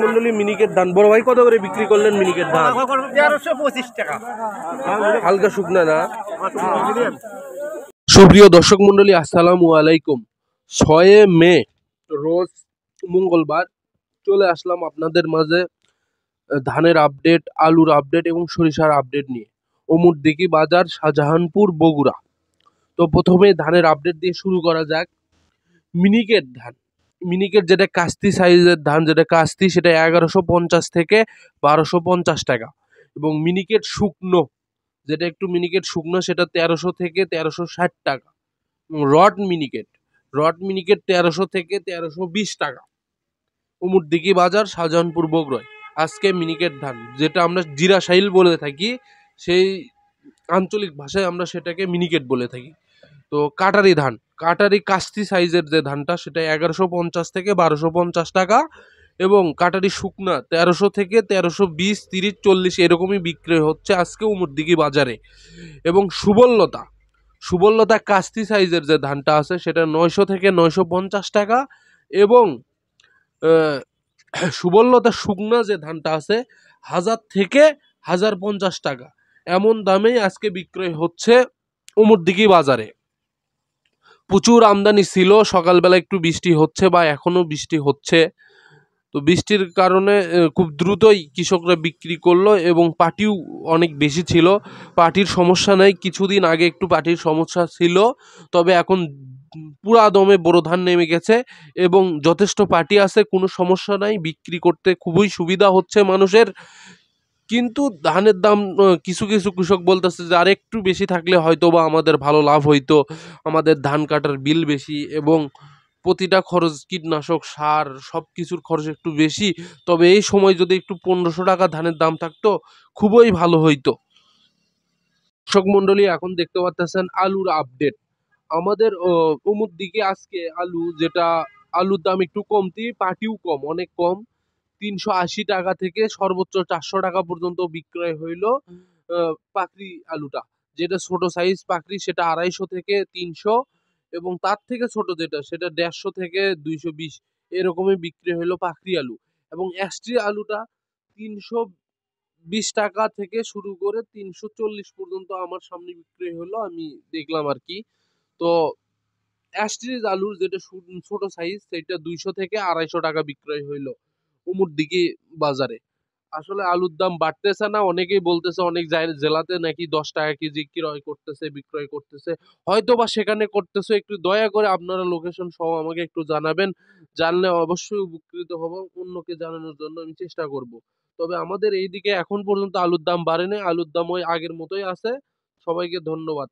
মন্ডলী মিনিকেট ধান বড় ভাই কত করে বিক্রি করলেন মিনিকেট ধান? 1325 টাকা। হালকা শুকনা না। সুপ্রিয় দর্শক মন্ডলী আসসালামু আলাইকুম। 6 মে রোজ মঙ্গলবার চলে আসলাম আপনাদের মাঝে ধানের আপডেট, আলুর আপডেট এবং সরিষার আপডেট নিয়ে। অমরদিঘি বাজার, শাহজাহানপুর, বগুড়া। তো প্রথমে ধানের আপডেট দিয়ে শুরু করা যাক। মিনিকেট ধান, মিনিকেট যেটা কাস্তি সাইজের ধান, যেটা কাস্তি, সেটা 1150 থেকে 1250 টাকা। এবং মিনিকেট শুকনো, যেটা একটু মিনিকেট শুকনো, সেটা 1300 থেকে 1360 টাকা। রড মিনিকেট, রড মিনিকেট 1300 থেকে 1320 টাকা। অমরদিঘি বাজার, শাহজাহানপুর, বগুড়ায় আজকে মিনিকেট ধান, যেটা আমরা জিরা শাইল বলে থাকি, সেই আঞ্চলিক ভাষায় আমরা সেটাকে মিনিকেট বলে থাকি। তো কাটারি ধান, কাটারি কাস্তি সাইজের যে ধানটা, সেটা 1150 থেকে 1250 টাকা। এবং কাটারি শুকনা 1300 থেকে 1320, 30, 40 এরকমই বিক্রি হচ্ছে আজকে অমরদিঘি বাজারে। এবং সুবললতা, সুবললতা কাস্তি সাইজের যে ধানটা আছে, সেটা 900 থেকে 950 টাকা। এবং সুবললতা শুকনা যে ধানটা আছে, 1000 থেকে 1050 টাকা। এমন দামেই আজকে বিক্রয় হচ্ছে অমরদিঘি বাজারে। প্রচুর আমদানি ছিল, সকালবেলা একটু বৃষ্টি হচ্ছে বা এখনো বৃষ্টি হচ্ছে। তো বৃষ্টির কারণে খুব দ্রুতই কৃষকরা বিক্রি করলো এবং পাটিও অনেক বেশি ছিল। পাটির সমস্যা নেই, কিছুদিন আগে একটু পাটির সমস্যা ছিল, তবে এখন পুরা দমে বোরো ধান নেমে গেছে এবং যথেষ্ট পাটি আছে, কোনো সমস্যা নাই, বিক্রি করতে খুবই সুবিধা হচ্ছে মানুষের। কিন্তু ধানের দাম কিছু কিছু কৃষক বলতেছে যে আর একটু বেশি থাকলে হয়তো বা আমাদের ভালো লাভ হইতো, আমাদের ধান কাটার বিল বেশি এবং প্রতিটা খরচ, কীটনাশক, সার, সব কিছুর খরচ একটু বেশি। তবে এই সময় যদি একটু 1500 টাকা ধানের দাম থাকতো খুবই ভালো হইতো। দর্শক মন্ডলী, এখন দেখতে পাচ্ছেন আলুর আপডেট। আমাদের অমরদিঘি আজকে আলু, যেটা আলুর দাম একটু কমতি, পাটিও কম, অনেক কম। 380 টাকা থেকে সর্বোচ্চ 400 টাকা পর্যন্ত বিক্রয় হইল পাকড়ি আলুটা। যেটা ছোট সাইজ পাকড়ি, সেটা 250 থেকে 300, এবং তার থেকে ছোট যেটা, সেটা 150 থেকে 220 এরকমই বিক্রি হইলো পাকড়ি আলু। এবং এসটি আলুটা 320 টাকা থেকে শুরু করে 340 পর্যন্ত আমার সামনে বিক্রি হলো, আমি দেখলাম আর কি। তো অ্যাস্ট্রিজ আলুর যেটা ছোট সাইজ, সেটা 200 থেকে 250 টাকা বিক্রয় হইলো অমরদিঘি বাজারে। আসলে আলুর দাম বাড়তেছে না, অনেকেই বলতেছে অনেক জেলাতে নাকি 10 টাকা কেজি বিক্রয় করতেছে, হয়তো বা সেখানে করতেছে। একটু দয়া করে আপনারা লোকেশন সহ আমাকে একটু জানাবেন, জানলে অবশ্যই উপকৃত হব, অন্যকে জানানোর জন্য আমি চেষ্টা করব। তবে আমাদের এইদিকে এখন পর্যন্ত আলুর দাম বাড়েনি, আলুর দাম ওই আগের মতোই আছে। সবাইকে ধন্যবাদ।